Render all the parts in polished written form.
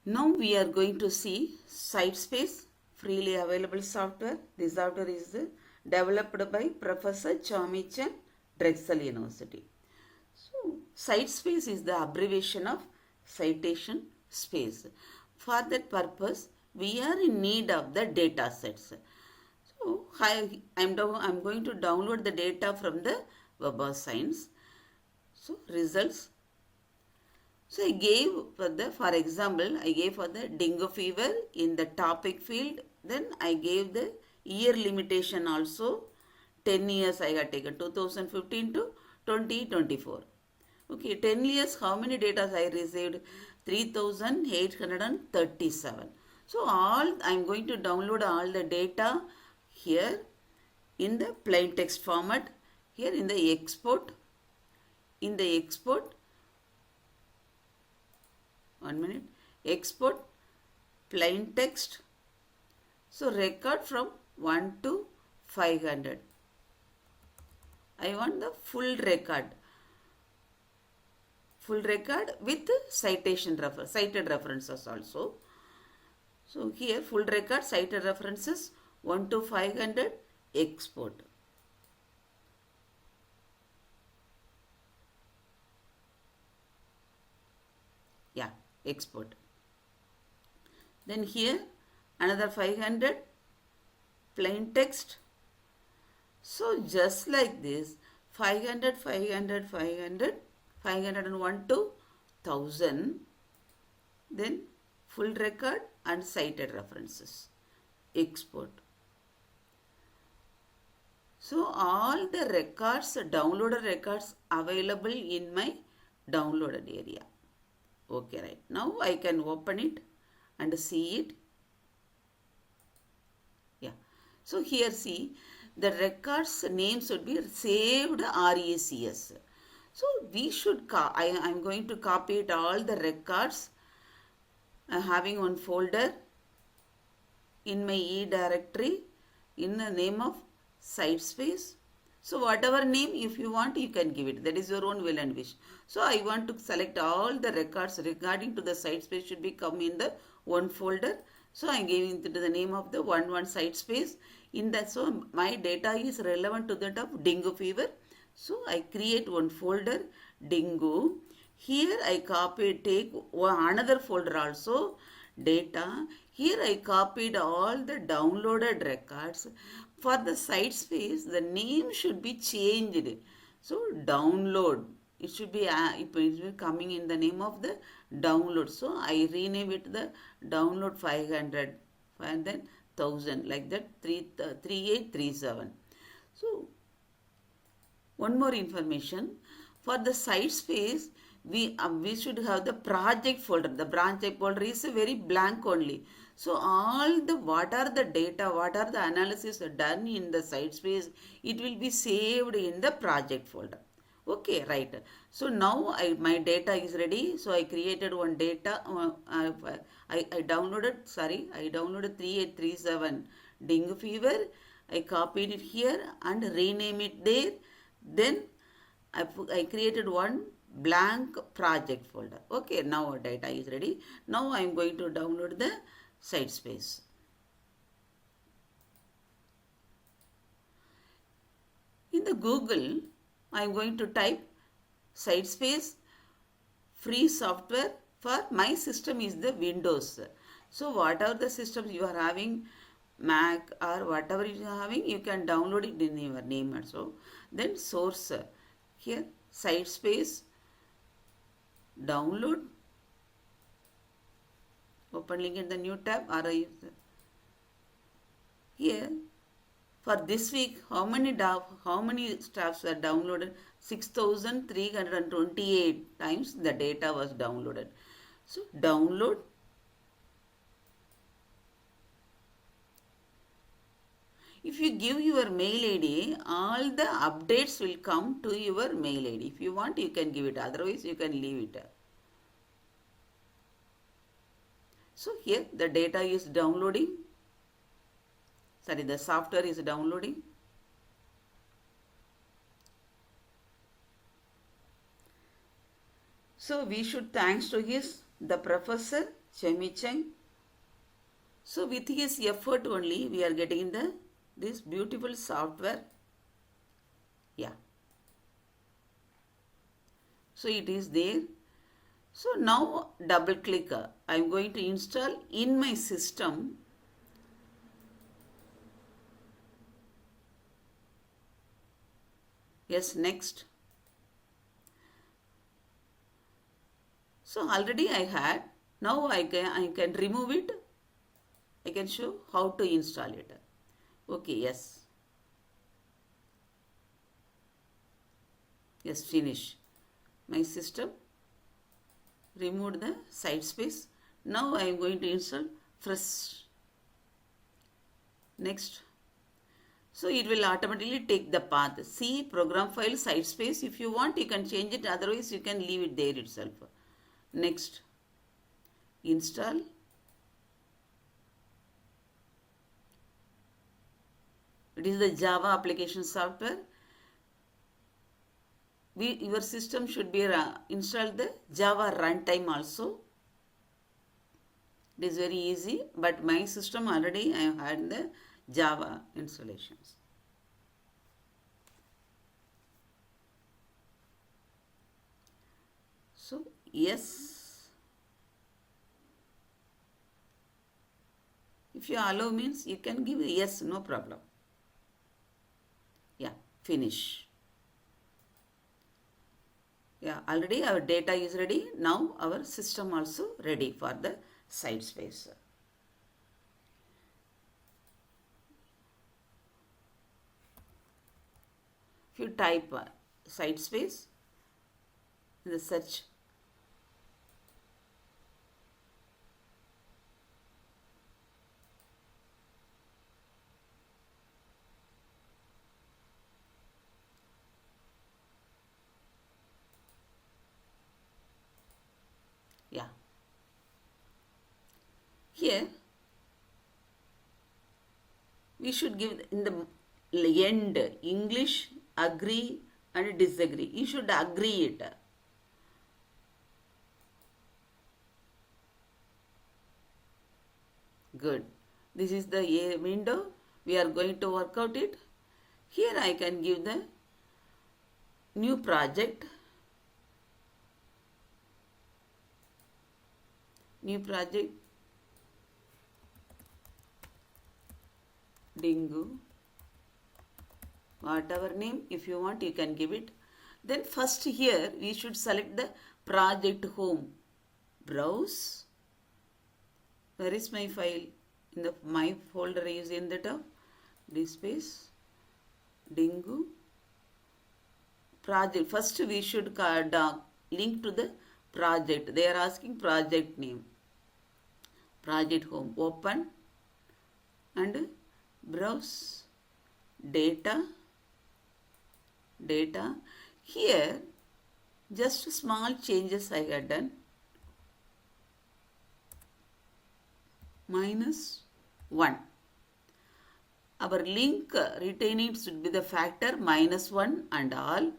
Now we are going to see CiteSpace, freely available software. This software is developed by Professor Chamichan, Drexel University. So CiteSpace is the abbreviation of citation space. For that purpose, we are in need of the data sets. So I'm going to download the data from the Web of Science. So results. So I gave for example, I gave for the dengue fever in the topic field. Then I gave the year limitation also. 10 years I got taken, 2015 to 2024. Okay, 10 years, how many data I received? 3837. So I'm going to download all the data here in the plain text format. Here in the export, one minute, export plain text. So record from 1 to 500. I want the full record with cited references also. So here full record, cited references 1 to 500, export. Yeah, export. Then here another 500, plain text. So just like this, 500, 501 to 1000, then full record and cited references, export. So all the records, downloaded records available in my downloaded area. Okay, right. Now I can open it and see it. Yeah. So here see, the records name should be saved RECS. So we should, I'm going to copy it all the records having one folder in my E directory in the name of CiteSpace. So whatever name if you want, you can give it. That is your own will and wish. So I want to select all the records regarding to the CiteSpace should be come in the one folder. So I am giving it to the name of the one CiteSpace. In that, so my data is relevant to that of dengue fever. So I create one folder, dengue. Here I take another folder also, data. Here I copied all the downloaded records. For the CiteSpace, the name should be changed. So download, it should be coming in the name of the download. So I rename it the download 500 and then 1000, like that, 3837. So one more information, for the CiteSpace, we should have the project folder. The project folder is very blank only. So all the what are the data, what are the analysis done in the CiteSpace, it will be saved in the project folder. Okay, right. So now my data is ready. So I created one data. I downloaded 3837 dengue fever. I copied it here and rename it there. Then I created one blank project folder. Okay, now our data is ready. Now I am going to download the CiteSpace. In the Google, I am going to type CiteSpace free software. For my system is the Windows. So whatever the systems you are having, Mac or whatever you are having, you can download it in your name also. Then source, here CiteSpace, download, open link in the new tab, or here for this week, how many staffs were downloaded? 6,328 times the data was downloaded. So download. If you give your mail ID, all the updates will come to your mail ID. If you want, you can give it. Otherwise, you can leave it. So here the data is downloading. Sorry, the software is downloading. So we should thanks to the Professor Chemichang. So with his effort only we are getting this beautiful software. Yeah. So it is there. So now double click. I am going to install in my system. Yes, next. So already I had. Now I can remove it. I can show how to install it. Okay, yes. Yes, finish. My system removed the CiteSpace. Now I am going to install fresh. Next. So it will automatically take the path. See program file CiteSpace. If you want, you can change it. Otherwise, you can leave it there itself. Next. Install. It is the Java application software. Your system should be install the Java runtime also. It is very easy, but my system already I have had the Java installations. So yes, if you allow means you can give yes, no problem. Yeah, finish. Yeah, already our data is ready. Now our system also ready for the CiteSpace. If you type CiteSpace in the search, yeah. Here we should give in the end English, agree and disagree. You should agree it. Good. This is the A window. We are going to work out it. Here I can give the new project. New project. Dingo. Whatever name, if you want, you can give it. Then first here we should select the project home. Browse. Where is my file? In the my folder is in the top. DSpace. Dingo. Project. First we should link to the project. They are asking project name. Project home. Open and browse. Data. Here just small changes I had done. -1. Our link retaining should be the factor -1 and all.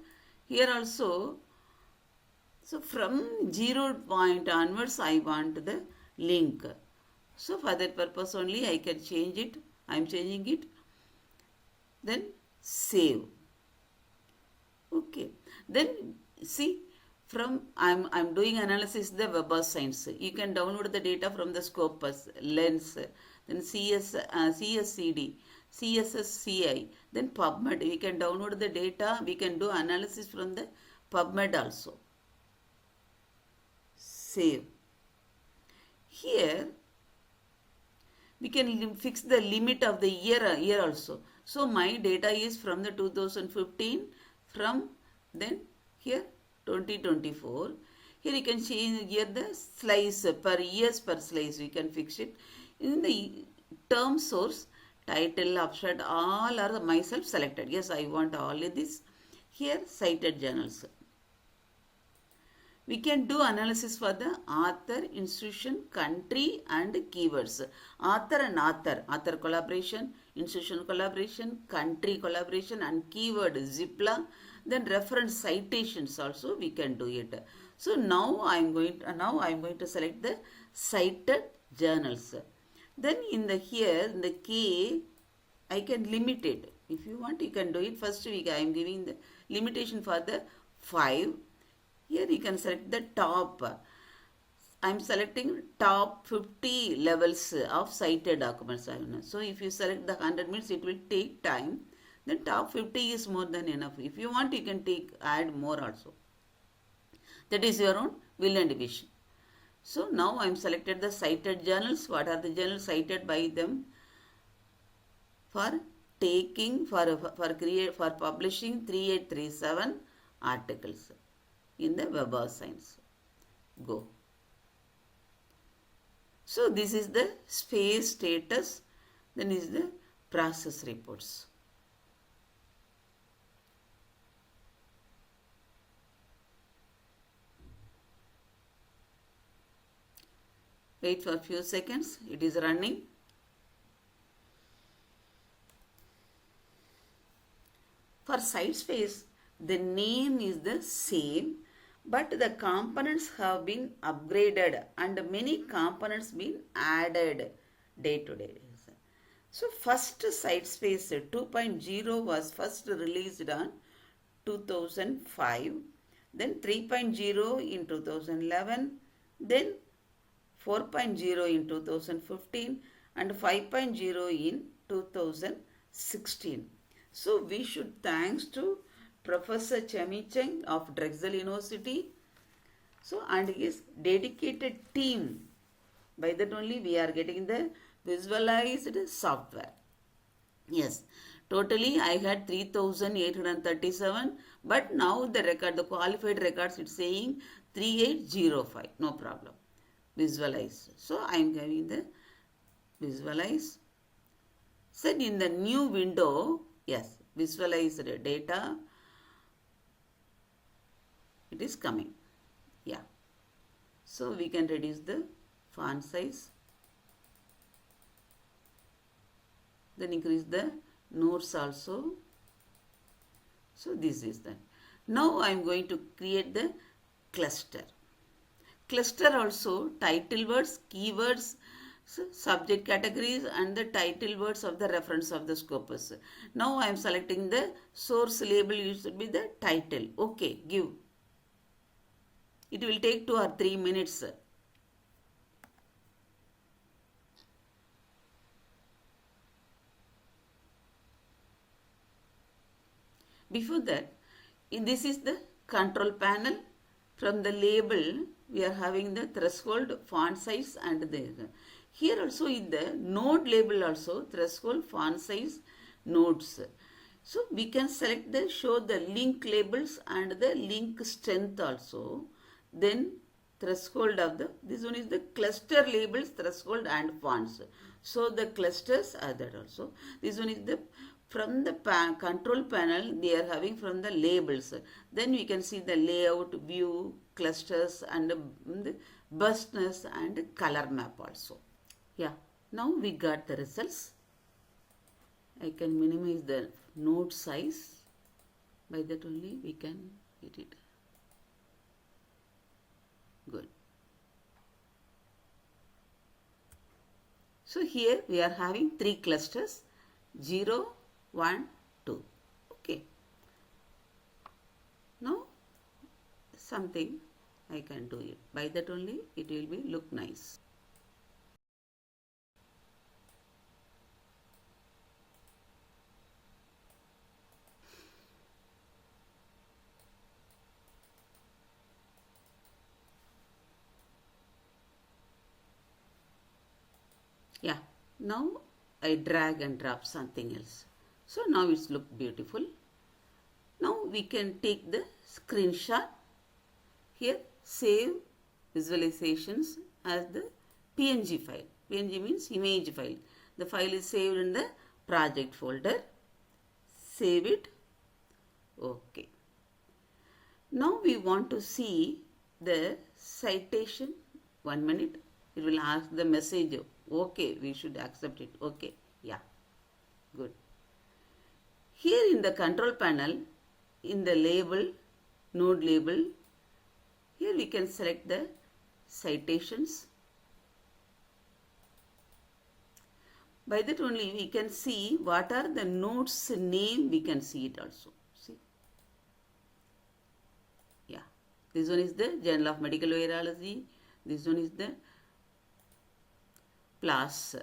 Here also, so from 0 point onwards I want the link. So for that purpose only I can change it. I am changing it. Then save. Okay. Then see from I'm doing analysis the Web of Science. You can download the data from the Scopus, Lens, then CSCD, CSSCI, then PubMed. We can download the data. We can do analysis from the PubMed also. Save. Here we can fix the limit of the year also. So my data is from the 2015, from then here 2024. Here you can change here the slice per years per slice. We can fix it. In the term source, title, abstract, all are myself selected. Yes, I want all of this. Here cited journals. We can do analysis for the author, institution, country and keywords. Author and author collaboration, institution collaboration, country collaboration, and keyword Zipla. Then reference citations also we can do it. So now I am going to select the cited journals. Then in the here in the K, I can limit it. If you want, you can do it. First week I am giving the limitation for the 5. Here you can select the top. I am selecting top 50 levels of cited documents. So if you select the 100 means it will take time. Then top 50 is more than enough. If you want, you can add more also. That is your own will and wish. So now I am selected the cited journals. What are the journals cited by them? For taking for publishing 3837 articles in the Web of Science. Go. So this is the space status. Then is the process reports. Wait for a few seconds. It is running. For CiteSpace, the name is the same, but the components have been upgraded and many components been added day to day. So first CiteSpace 2.0 was first released on 2005, then 3.0 in 2011, then 4.0 in 2015 and 5.0 in 2016. So we should thanks to Professor Chemicheng of Drexel University. So and his dedicated team. By that only we are getting the visualized software. Yes, totally I had 3837, but now the qualified records it's saying 3805. No problem. Visualize. So I am giving the visualize. Then in the new window, yes, visualize the data. It is coming. Yeah. So we can reduce the font size. Then increase the notes also. So this is that. Now I am going to create the cluster. Cluster also title words, keywords, subject categories and the title words of the reference of the scopus. Now I am selecting the source label. It should be the title. Okay, give. It will take 2 or 3 minutes. Before that, this is the control panel. From the label, we are having the threshold, font size and the here also in the node label also threshold, font size, nodes. So we can select the show the link labels and the link strength also. Then threshold of this one is the cluster labels, threshold and fonts. So the clusters are that also. This one is the from the control panel they are having from the labels. Then we can see the layout, view, clusters and the busness and color map also. Yeah, now we got the results. I can minimize the node size. By that only we can get it. Good. So here we are having 3 clusters, 0, 1, 2. Okay. Now something I can do it. By that only it will be look nice. Yeah. Now I drag and drop something else. So now it's look beautiful. Now we can take the screenshot. Here save visualizations as the PNG file. PNG means image file. The file is saved in the project folder. Save it. Okay. Now we want to see the citation. 1 minute. It will ask the message. Okay, we should accept it. Okay. Yeah. Good. Here in the control panel, in the label, node label, here we can select the citations. By that only we can see what are the nodes name, we can see it also. See? Yeah. This one is the Journal of Medical Virology. This one is the PLAS.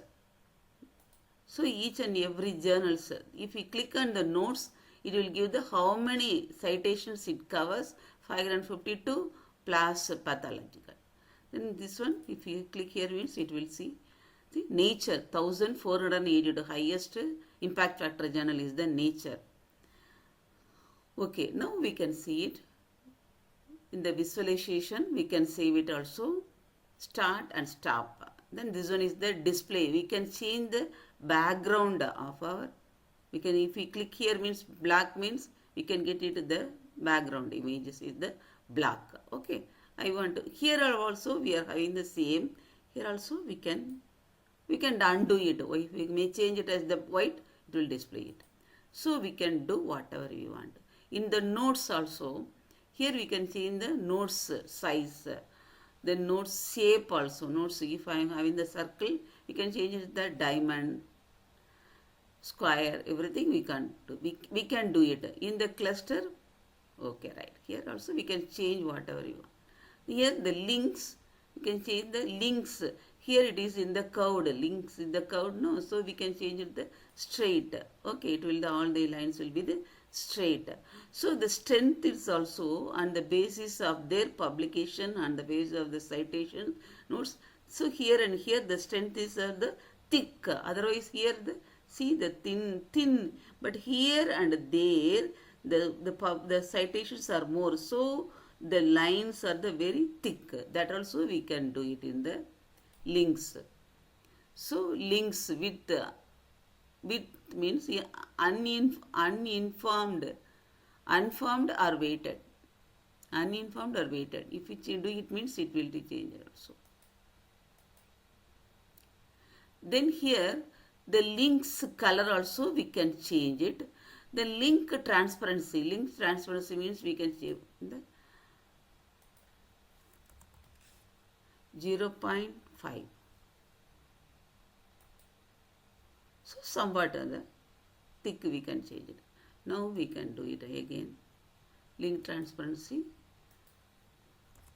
So each and every journals, if we click on the notes, it will give the how many citations it covers, 552 plus pathological. Then this one, if you click here means it will see the Nature 1482 highest impact factor journal is the Nature. Okay, now we can see it. In the visualization, we can save it also. Start and stop. Then this one is the display. We can change the background of our, we can, if we click here means black means we can get it the background images is the black. Okay, I want to, here also we are having the same. Here also we can undo it. If we may change it as the white, it will display it. So we can do whatever we want. In the notes also, here we can change the notes size. The notes shape also. Notes, if I am having the circle, we can change it the diamond, square, everything we can do. We can do it. In the cluster, okay, right. Here also we can change whatever you want. Here the links, we can change the links. Here it is in the curved, links in the curved, no. So we can change it the straight. Okay, it will, all the lines will be the straight. So the strength is also on the basis of their publication and the basis of the citation notes. So here and here the strength is the thick. Otherwise here the, see the thin. But here and there the citations are more. So the lines are the very thick. That also we can do it in the links. So links with means uninformed or weighted. Uninformed or weighted. If we do it means it will be changed also. Then here the links color also we can change it. The link transparency. Link transparency means we can change the 0.5. So somewhat the thick we can change it. Now we can do it again. Link transparency.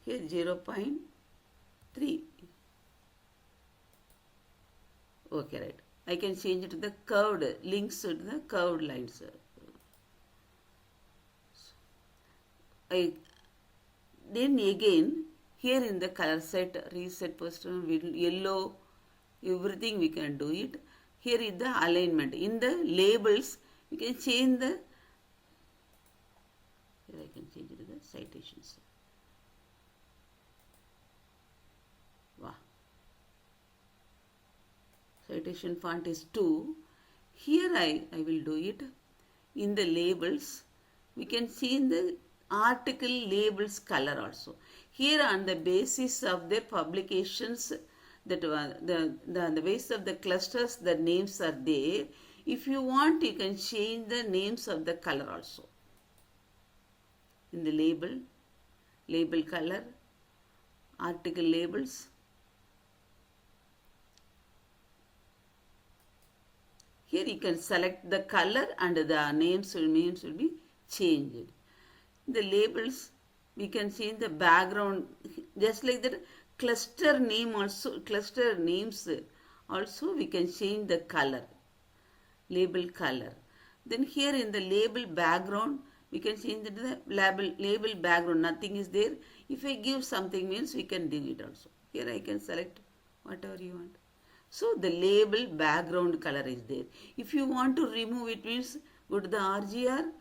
Here 0.3. Okay, right. I can change it to the curved links to the curved lines. Then again here in the color set, reset person, yellow, everything we can do it. Here is the alignment. In the labels, we can change the, here I can change it to the citations. Wow. Citation font is 2. Here I will do it. In the labels, we can change the article labels color also. Here on the basis of the publications, that the basis of the clusters, the names are there. If you want, you can change the names of the color also. In the label color, article labels. Here you can select the color and the names will be changed. The labels, we can change the background, just like that. Cluster name also, cluster names also we can change the color, label color. Then here in the label background, we can change the label background, nothing is there. If I give something means we can do it also. Here I can select whatever you want. So the label background color is there. If you want to remove it means go to the RGR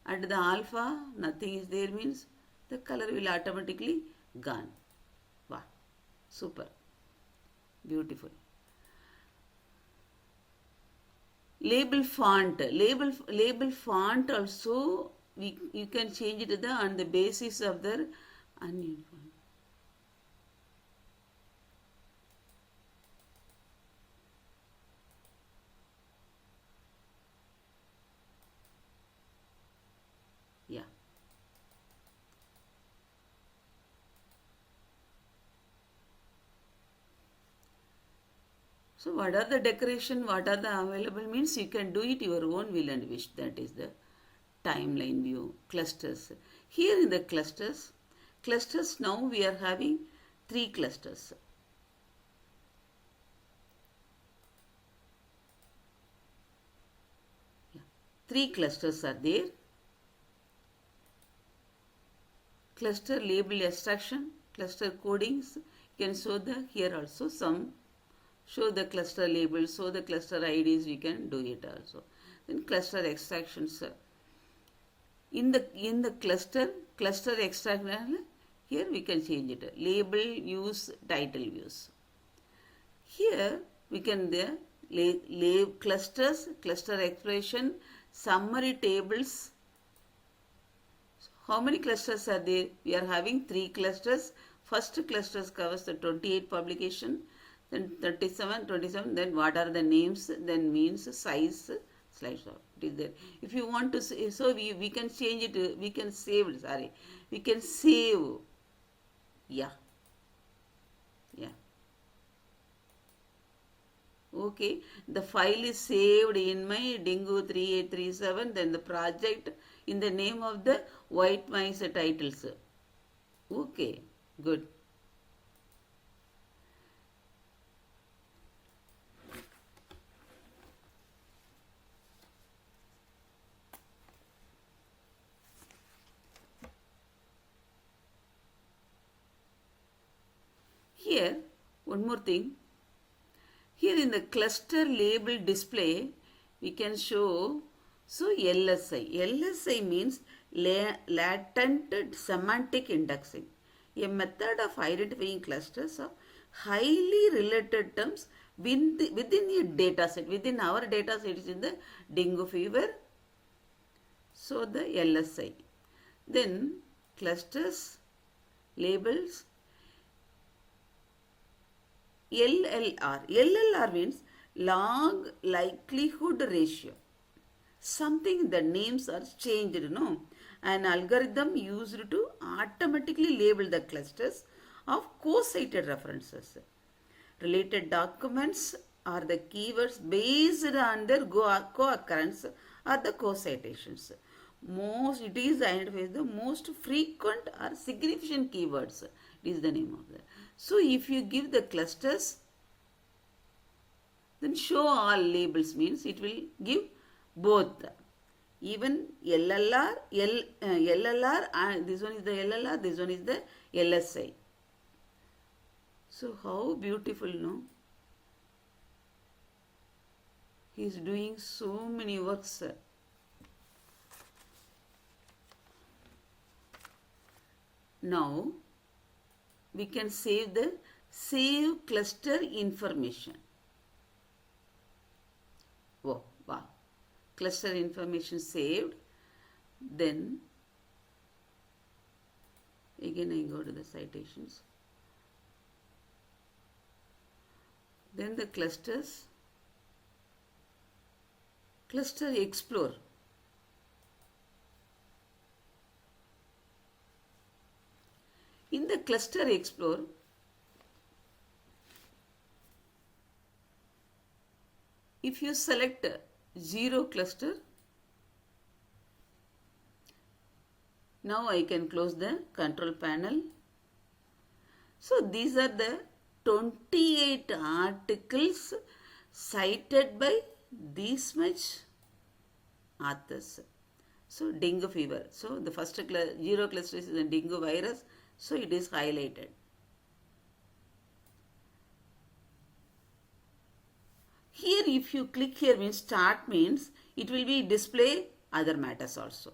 and the alpha, nothing is there means the color will automatically gone. Wow, super, beautiful. Label font, label font also you can change it on the basis of the uniform. So what are the decoration, what are the available means you can do it your own will and wish. That is the timeline view, clusters. Here in the clusters now we are having 3 clusters. Yeah. 3 clusters are there. Cluster label extraction, cluster codings. You can show the here also some show the cluster labels, show the cluster IDs, we can do it also. Then cluster extractions. In the cluster extraction, here we can change it. Label views, title views. Here we can clusters, cluster exploration, summary tables. How many clusters are there? We are having 3 clusters. First clusters covers the 28 publication, then 27, then what are the names, then means, size, slideshow. It is there. If you want to say, so we can change it, we can save it, sorry. We can save. Yeah. Okay, the file is saved in my Dingo 3837, then the project in the name of the white mice titles. Okay, good. Here, one more thing. Here in the cluster label display, we can show, so LSI. LSI means latent semantic indexing, a method of identifying clusters of highly related terms within a data set. Within our data set is in the dengue fever. So the LSI. Then clusters, labels, LLR. LLR means log likelihood ratio. Something the names are changed, no? An algorithm used to automatically label the clusters of co-cited references. Related documents are the keywords based on their co-occurrence or the co-citations. It is identified as the most frequent or significant keywords. It is the name of that. So if you give the clusters, then show all labels means it will give both. Even LLR, this one is the LLR, this one is the LSI. So how beautiful, no? He is doing so many works. Now we can save cluster information. Oh, wow. Cluster information saved. Then again I go to the citations. Then the cluster explore. In the cluster explore, if you select 0 cluster, now I can close the control panel. So these are the 28 articles cited by this much authors. So dengue fever. So the first 0 cluster is the dengue virus. So it is highlighted. Here if you click here means start means it will be display other matters also.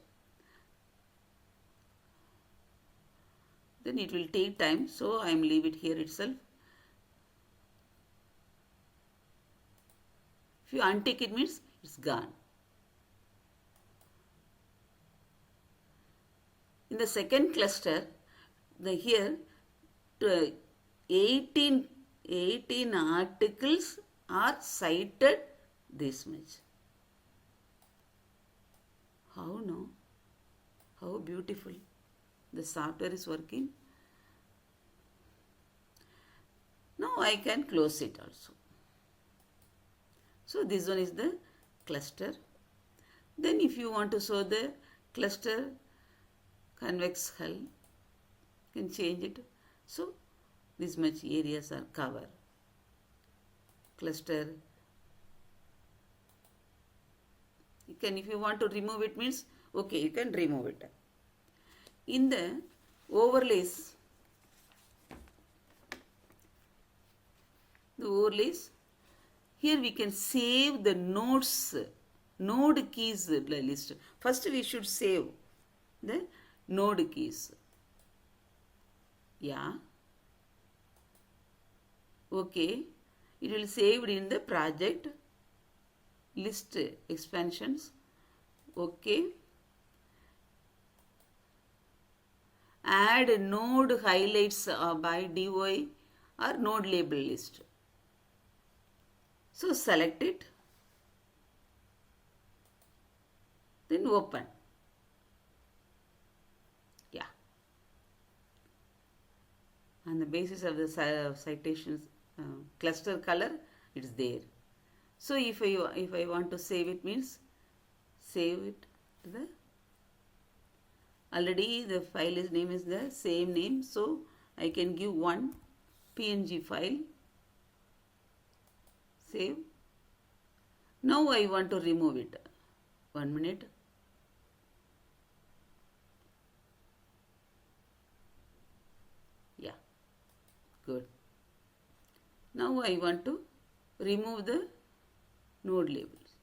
Then it will take time. So I am leave it here itself. If you untick it means it's gone. In the second cluster, here 18 articles are cited this much. How no? How beautiful. The software is working. Now I can close it also. So this one is the cluster. Then if you want to show the cluster convex hull, you can change it. So this much areas are covered. Cluster. You can, if you want to remove it, means okay, you can remove it. In the overlays, here we can save the nodes, node keys list. First we should save the node keys. Yeah. Okay. It will save it in the project list expansions. Okay. Add node highlights by DOI or node label list. So select it. Then open. Yeah. On the basis of the citations cluster color, it's there. So if I want to save it, means save it to the, already the file name is the same name, so I can give one PNG file. Save. Now I want to remove it. 1 minute. Yeah, good. Now I want to remove the node labels.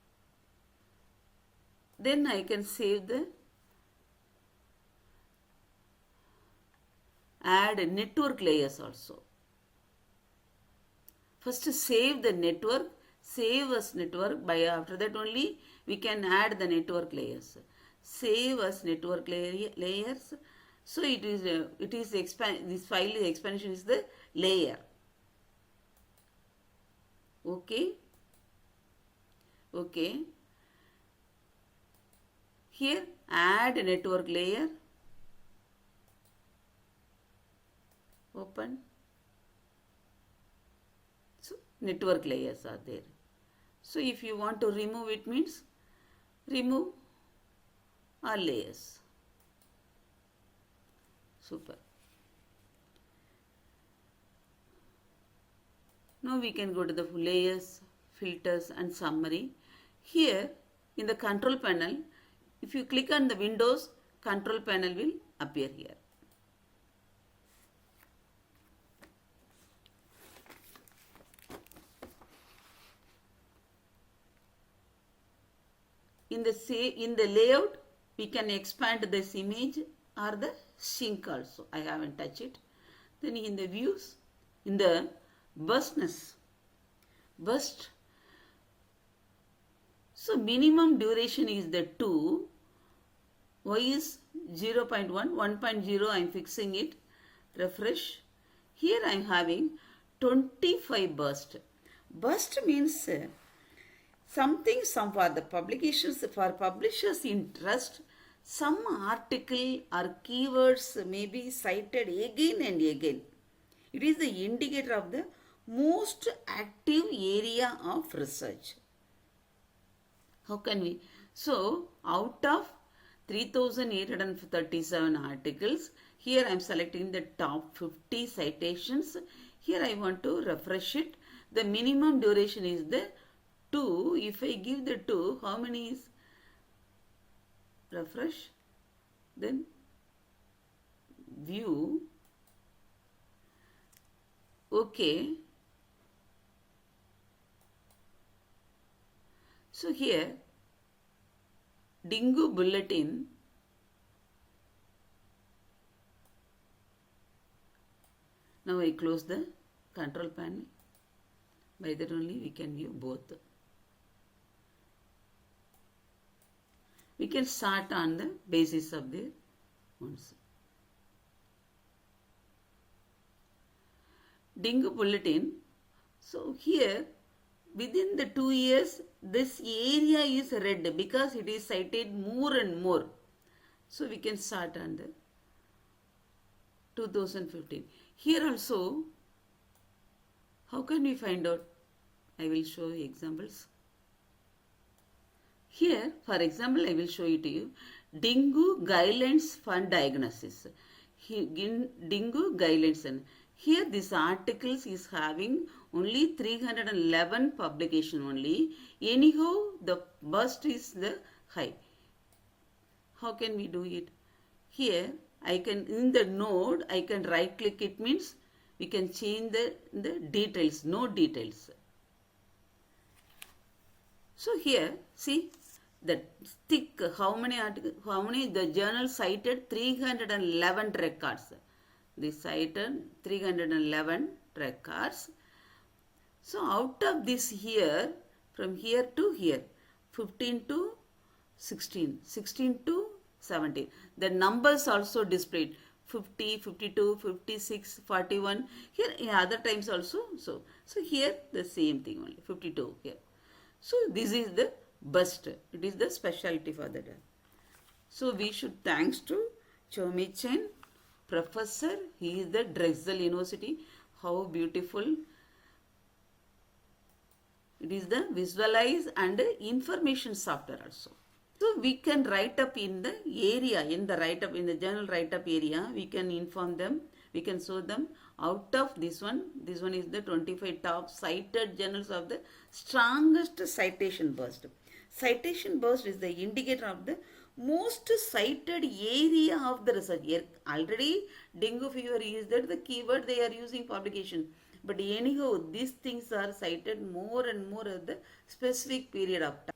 Then I can save the add network layers also. First save the network, save as network, by after that only we can add the network layers. Save as network layers. So this file expansion is the layer. Okay. Okay. Here add network layer. Open. So network layers are there. So if you want to remove it, means remove all layers. Super. Now we can go to the layers, filters and summary. Here in the control panel, if you click on the Windows, control panel will appear here. In the layout, we can expand this image or the shrink also. I haven't touched it. Then in the views, in the burst. So minimum duration is the 2. Y is 0.1, 1.0 I am fixing it. Refresh. Here I am having 25 burst. Burst means something, some for the publications, for publishers' interest, some article or keywords may be cited again and again. It is the indicator of the most active area of research. How can we? So, out of 3,837 articles, here I am selecting the top 50 citations. Here I want to refresh it. The minimum duration is the 2. If I give the 2, how many is? Refresh. Then view. Okay. So here, Dingo Bulletin. Now I close the control panel. By that only we can view both. We can start on the basis of the ones. Dingo Bulletin. So here, within the 2 years, this area is red because it is cited more and more. So we can start on the 2015. Here also, how can we find out? I will show you examples. Here, for example, I will show it to you. Dengue guidelines for diagnosis. Dengue guidelines. Here, this articles is having only 311 publication only. Anyhow, the burst is the high. How can we do it? Here, I can, in the node, I can right click. It means we can change the details, node details. So here, see, the thick, how many, the journal cited 311 records. They cited 311 records. So out of this here, from here to here, 15 to 16, 16 to 17. The numbers also displayed 50, 52, 56, 41. Here in other times also. So here the same thing only, 52 here. So this is the bust. It is the specialty for that. So we should thanks to Chomichan professor. He is the Drexel University. How beautiful. It is the visualize and information software also. So we can write up in the area, in the write up, in the journal write up area, we can inform them, we can show them out of this one is the 25 top cited journals of the strongest citation burst. Citation burst is the indicator of the most cited area of the research. Already dengue fever is that the keyword they are using publication. But anyhow, these things are cited more and more at the specific period of time.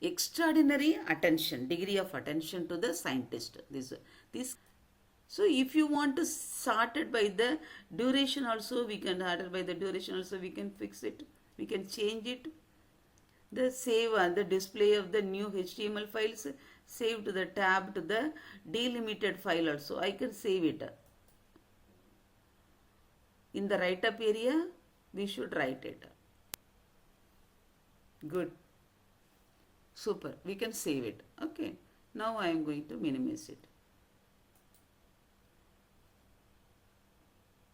Extraordinary attention, degree of attention to the scientist. This. So if you want to sort it by the duration also, we can sort it by the duration also, we can fix it, we can change it. The save and the display of the new HTML files, save to the tab to the delimited file also. I can save it. In the write up area, we should write it. Good. Super. We can save it. Okay. Now I am going to minimize it.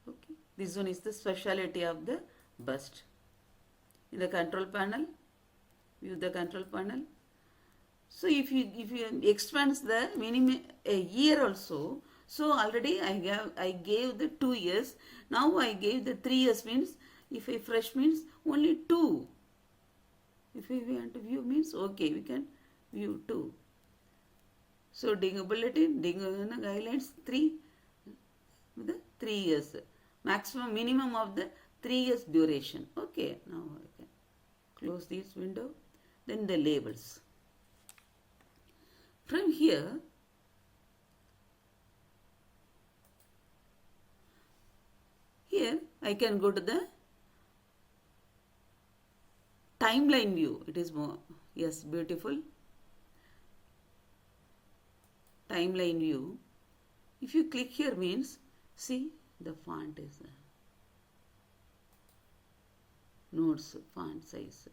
Okay. This one is the speciality of the bust. In the control panel, view the control panel. So if you expand the minimum a year also, so already I gave the 2 years. Now I gave the 3 years means if a fresh means only 2. If we want to view means okay, we can view 2. So dengue bulletin, dengue guidelines 3, the 3 years, maximum minimum of the 3 years duration. Okay, now I can close this window. Then the labels. From here, I can go to the timeline view. It is more, yes, beautiful. Timeline view. If you click here means, see the font is notes font size.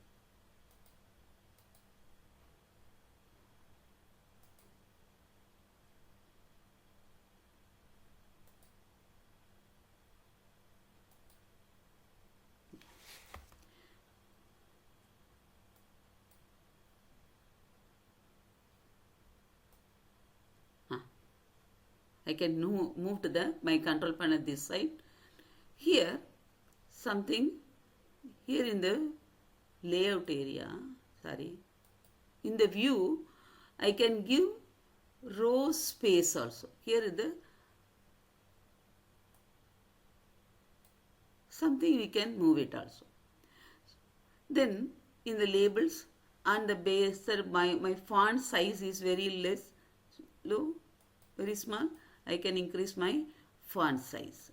I can move to my control panel this side. Here, something, here in the layout area, in the view, I can give row space also. Here is the something we can move it also. Then in the labels and the base, my font size is very low, very small. I can increase my font size.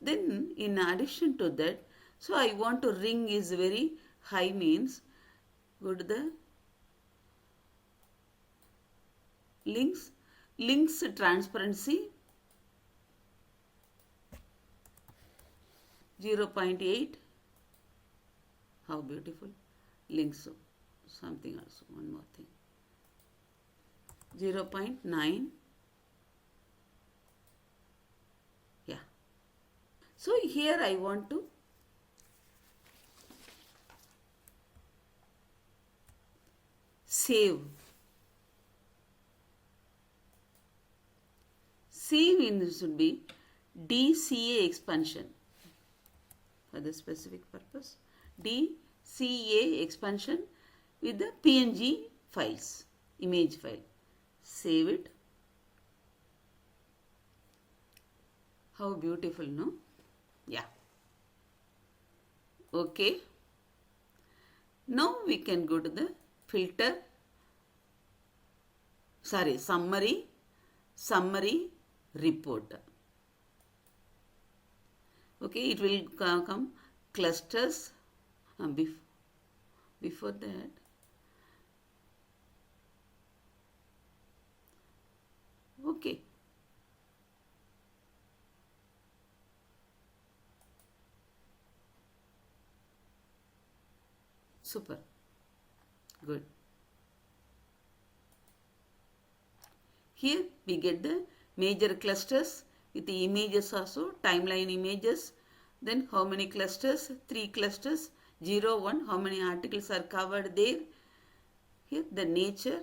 Then in addition to that, so I want to ring is very high means, go to the links transparency 0.8. How beautiful. Links, something also, one more thing. 0.9. Yeah. So here I want to save. Save in should be DCA expansion for the specific purpose. DCA expansion with the PNG files, image file. Save it. How beautiful, no? Yeah. Okay. Now we can go to the filter. Summary report. Okay, it will come clusters. Before that, okay. Super. Good. Here we get the major clusters with the images also, timeline images. Then how many clusters? 3 clusters, 0, 1. How many articles are covered there? Here the nature.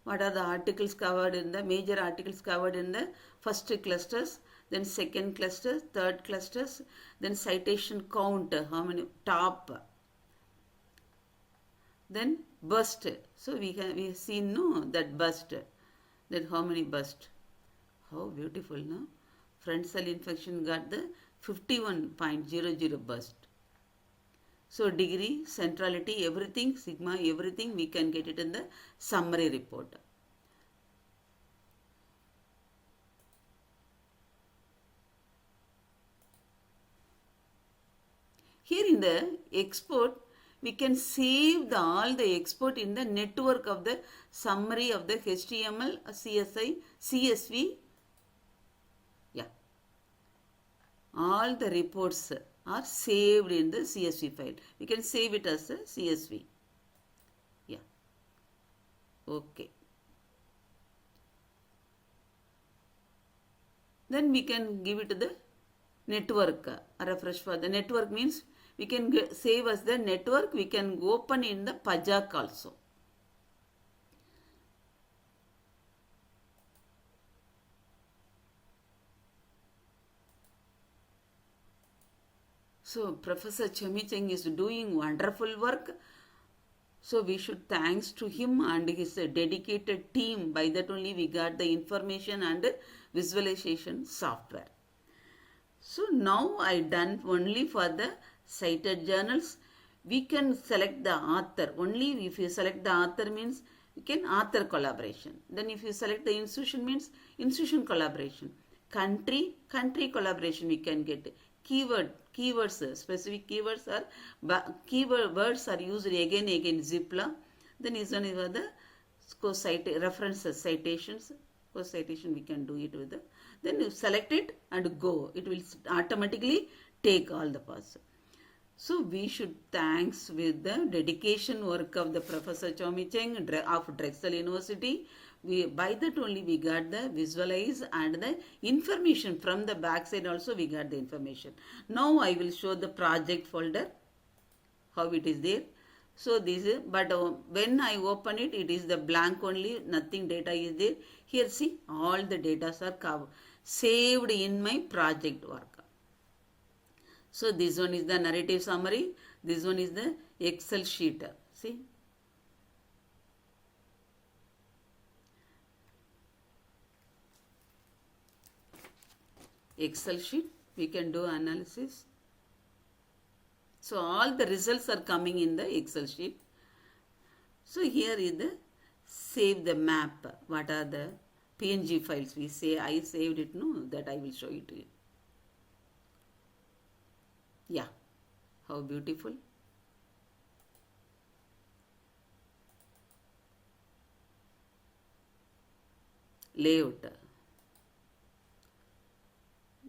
What are the articles covered in the major articles covered in the first clusters? Then second cluster, third clusters. Then citation count. How many? Top. Then burst. So we have seen that burst. Then how many burst? How beautiful, no? Front cell infection got the 51.00 burst. So degree, centrality, everything, sigma, everything we can get it in the summary report. Here in the export, we can save all the export in the network of the summary of the HTML, CSI, CSV. Yeah. All the reports are saved in the CSV file. We can save it as a CSV. Yeah. Okay. Then we can give it to the network. Refresh for the network means we can save as the network. We can open in the Pajak also. So Professor Chemicheng is doing wonderful work. So we should thanks to him and his dedicated team. By that only we got the information and visualization software. So now I done only for the cited journals. We can select the author. Only if you select the author means you can author collaboration. Then if you select the institution means institution collaboration. Country collaboration we can get. Keywords, specific keywords words are used again Zipla. Then is one is the references, citations. Co-citation we can do it with the. Then you select it and go. It will automatically take all the parts. So we should thanks with the dedication work of the Professor Chemicheng of Drexel University. By that only we got the visualize and the information from the backside also we got the information. Now I will show the project folder, how it is there. So this is, but when I open it, it is the blank only, nothing data is there. Here see, all the data are saved in my project work. So this one is the narrative summary, this one is the Excel sheet. See. Excel sheet, we can do analysis. So all the results are coming in the Excel sheet. So here is the save the map. What are the PNG files? We say I saved it, no, that I will show it to you. Yeah, how beautiful. Layout.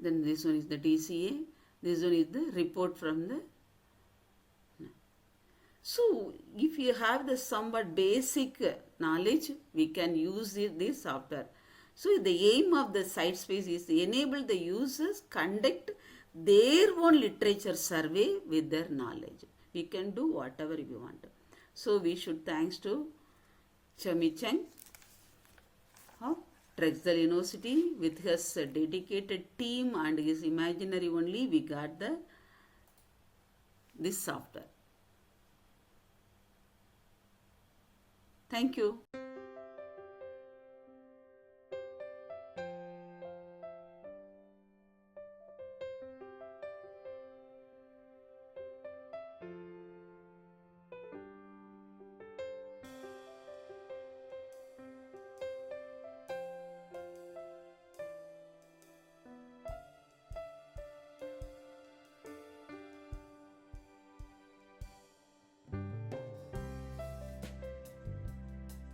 Then this one is the DCA. This one is the report from the. So if you have the somewhat basic knowledge, we can use this software. So the aim of the CiteSpace is to enable the users conduct their own literature survey with their knowledge. We can do whatever we want. So we should thanks to Chamichang of Drexel University with his dedicated team and his imaginary only we got this software. Thank you.